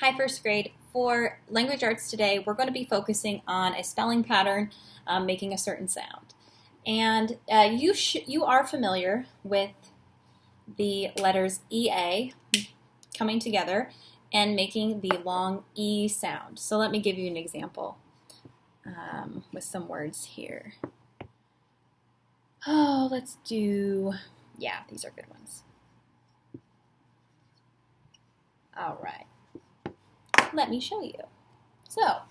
Hi, first grade. For language arts today, we're going to be focusing on a spelling pattern making a certain sound. And you are familiar with the letters EA coming together and making the long E sound. So let me give you an example with some words here. Oh, let's do, yeah, these are good ones. All right. Let me show you. So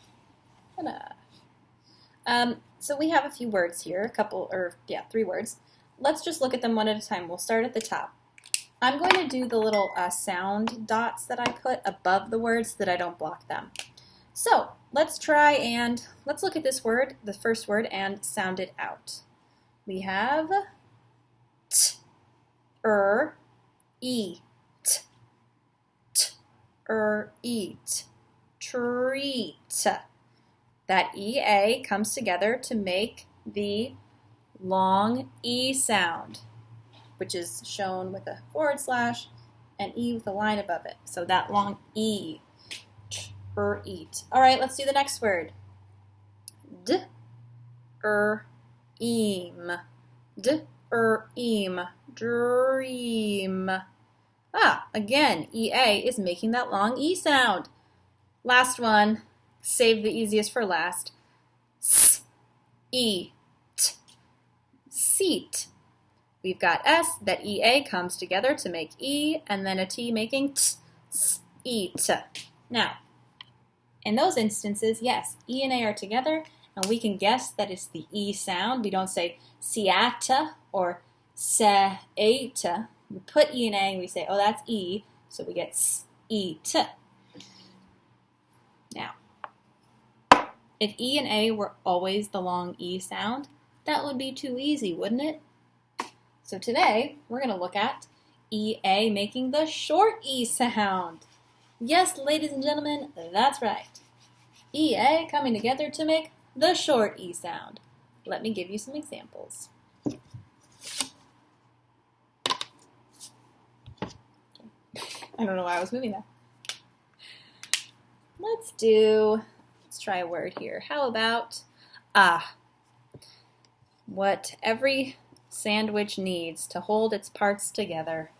we have a few words here, three words. Let's just look at them one at a time. We'll start at the top. I'm going to do the little sound dots that I put above the words so that I don't block them. So let's try and let's look at this word, the first word, and sound it out. We have t, e, eat, treat. That EA comes together to make the long E sound, which is shown with a forward slash and E with a line above it. So that long E, eat. All right, let's do the next word. Eam, dream. Again, EA is making that long E sound. Last one, save the easiest for last. Eat, seat. We've got S, that EA comes together to make E, and then a T making T, eat. Now, in those instances, yes, E and A are together, and we can guess that it's the E sound. We don't say seata or se-ata. We put E and A and we say, oh, that's E, so we get eat. Now, if E and A were always the long E sound, that would be too easy, wouldn't it? So today, we're going to look at EA making the short E sound. Yes, ladies and gentlemen, that's right. EA coming together to make the short E sound. Let me give you some examples. I don't know why I was moving that. Let's try a word here. How about what every sandwich needs to hold its parts together.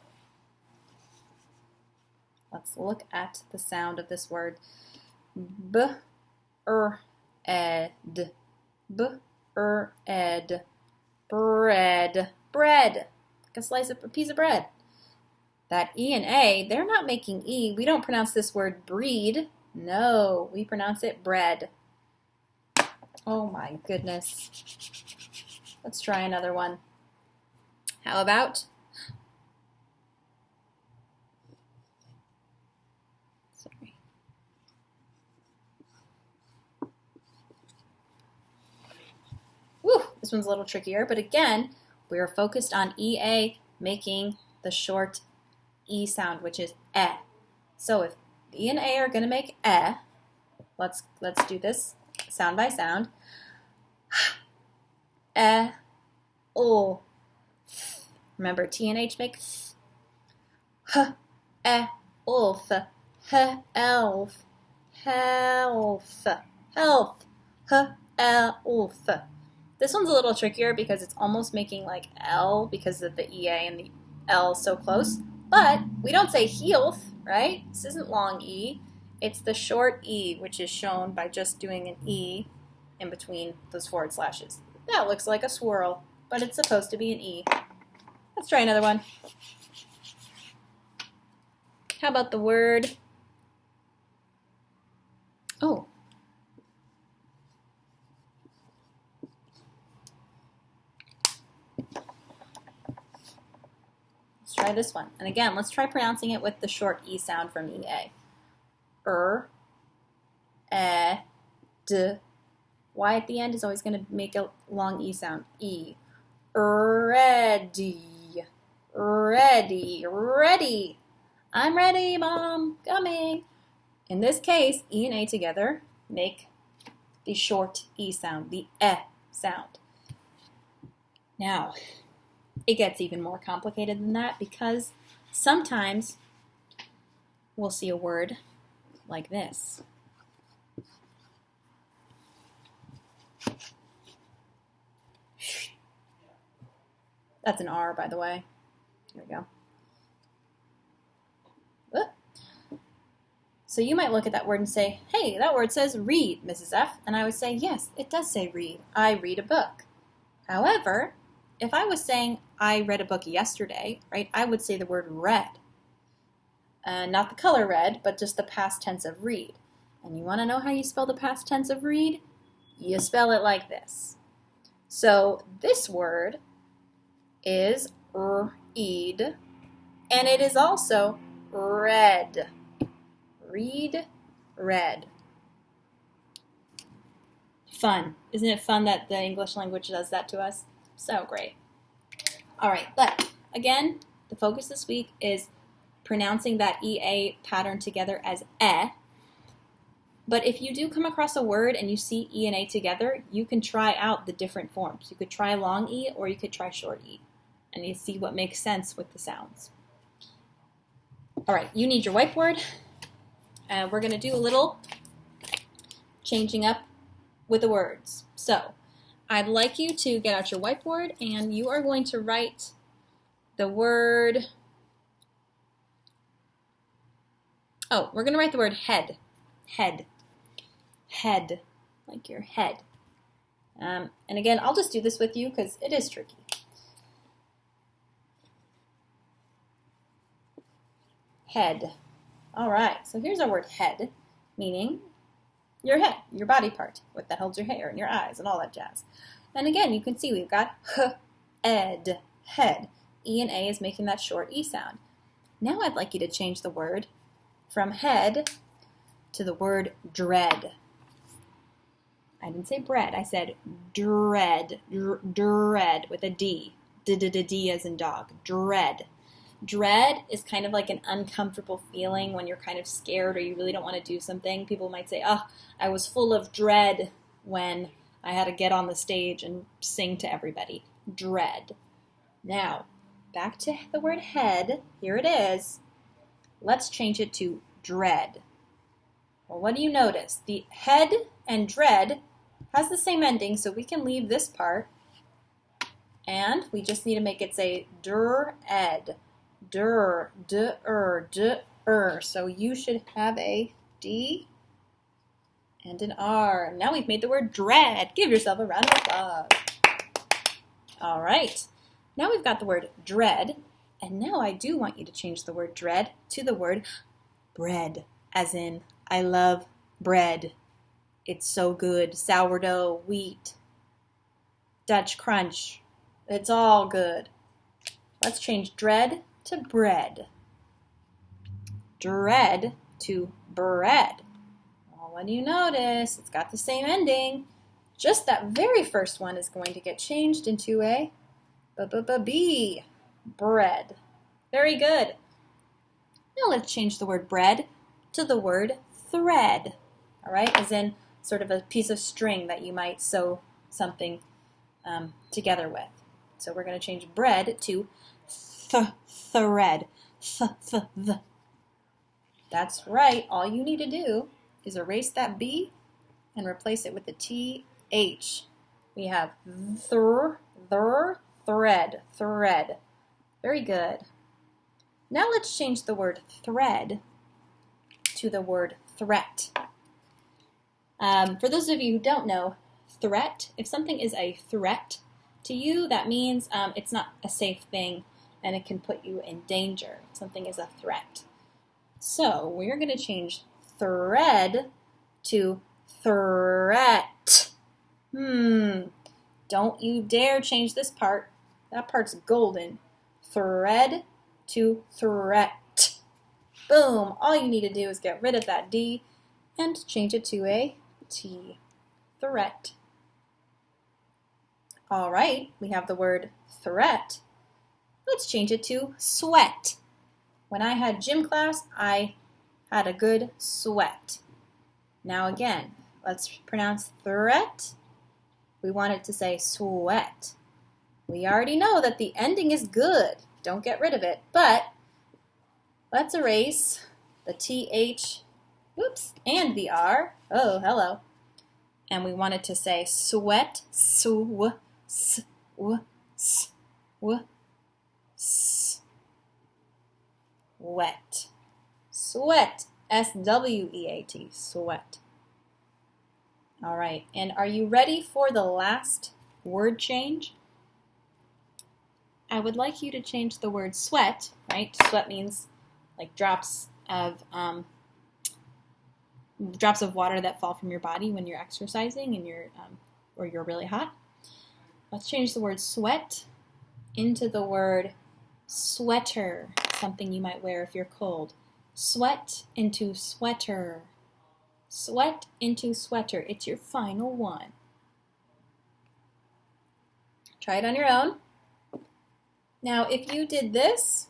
Let's look at the sound of this word. B-er-ed. B-er-ed. Bread. Bread. Like a piece of bread. That E and A, they're not making E. We don't pronounce this word breed. No, we pronounce it bread. Oh my goodness. Let's try another one. How about? Sorry. Woo, this one's a little trickier, but again, we're focused on EA making the short E sound, which is eh. So if E and A are going to make eh, let's do this sound by sound. Eh, oh. Remember, T and H make h, ulf, h, elf, health, health, h, ulf. This one's a little trickier because it's almost making like L because of the EA and the L so close. But we don't say health, right? This isn't long E. It's the short E, which is shown by just doing an E in between those forward slashes. That looks like a swirl, but it's supposed to be an E. Let's try another one. How about the word? Oh. Let's try this one. And again, let's try pronouncing it with the short E sound from EA. D. Y at the end is always going to make a long E sound. E. Ready. Ready. Ready. I'm ready, Mom. Coming. In this case, E and A together make the short E sound, the eh sound. Now, it gets even more complicated than that because sometimes we'll see a word like this. That's an R, by the way. Here we go. So you might look at that word and say, hey, that word says read, Mrs. F. And I would say, yes, it does say read. I read a book. However, if I was saying I read a book yesterday, right, I would say the word read. Not the color red, but just the past tense of read. And you want to know how you spell the past tense of read? You spell it like this. So this word is read, and it is also read. Read, read. Fun. Isn't it fun that the English language does that to us? So great. All right, but again, the focus this week is pronouncing that EA pattern together as eh. But if you do come across a word and you see E and A together, you can try out the different forms. You could try long E or you could try short E, and you see what makes sense with the sounds. All right, you need your whiteboard. We're going to do a little changing up with the words. So I'd like you to get out your whiteboard and you are going to write the word, we're going to write the word head. Head. Head. Like your head. And again, I'll just do this with you because it is tricky. Head. All right, so here's our word head, meaning your head, your body part, what that holds your hair and your eyes and all that jazz. And again, you can see we've got ed, head. E and A is making that short E sound. Now I'd like you to change the word from head to the word dread. I didn't say bread, I said dread, dread with a D. D as in dog, dread. Dread is kind of like an uncomfortable feeling when you're kind of scared or you really don't want to do something. People might say, oh, I was full of dread when I had to get on the stage and sing to everybody. Dread. Now, back to the word head. Here it is. Let's change it to dread. Well, what do you notice? The head and dread has the same ending, so we can leave this part. And we just need to make it say der-ed. Der, d-er, d-er. So you should have a D and an R. Now we've made the word dread. Give yourself a round of applause. All right. Now we've got the word dread. And now I do want you to change the word dread to the word bread. As in, I love bread. It's so good. Sourdough, wheat, Dutch crunch. It's all good. Let's change dread to bread. Dread to bread. Well, what do you notice? It's got the same ending. Just that very first one is going to get changed into a B. Bread. Very good. Now let's change the word bread to the word thread. All right, as in sort of a piece of string that you might sew something together with. So we're going to change bread to thread. Th. That's right. All you need to do is erase that B and replace it with the TH. We have thread. Very good. Now let's change the word thread to the word threat. For those of you who don't know, threat, if something is a threat to you, that means it's not a safe thing and it can put you in danger. Something is a threat. So we're going to change thread to threat. Don't you dare change this part. That part's golden. Thread to threat. Boom. All you need to do is get rid of that D and change it to a T. Threat. All right, we have the word threat. Let's change it to sweat. When I had gym class, I had a good sweat. Now again, let's pronounce threat. We want it to say sweat. We already know that the ending is good. Don't get rid of it. But let's erase the TH Whoops, and the R. Oh, hello. And we wanted to say sweat, sw, s, w, s, w, s, wet. Sweat, S-W-E-A-T, sweat. All right, and are you ready for the last word change? I would like you to change the word sweat, right? Sweat means like drops of water that fall from your body when you're exercising and or you're really hot. Let's change the word sweat into the word sweater, something you might wear if you're cold. Sweat into sweater. Sweat into sweater. It's your final one. Try it on your own. Now, if you did this,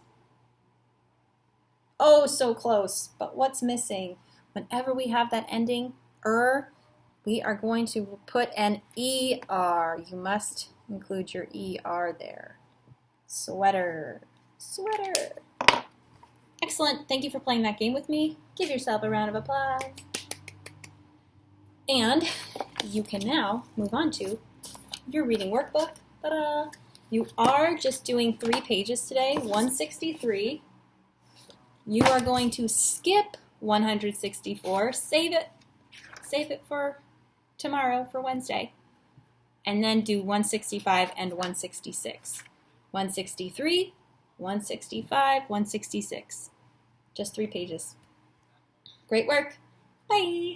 oh, so close, but what's missing? Whenever we have that ending, we are going to put an ER. You must include your ER there. Sweater, sweater. Excellent. Thank you for playing that game with me. Give yourself a round of applause. And you can now move on to your reading workbook. Ta-da! You are just doing 3 pages today, 163. You are going to skip 164, save it for tomorrow, for Wednesday, and then do 165 and 166. 163, 165, 166. Just 3 pages. Great work. Bye.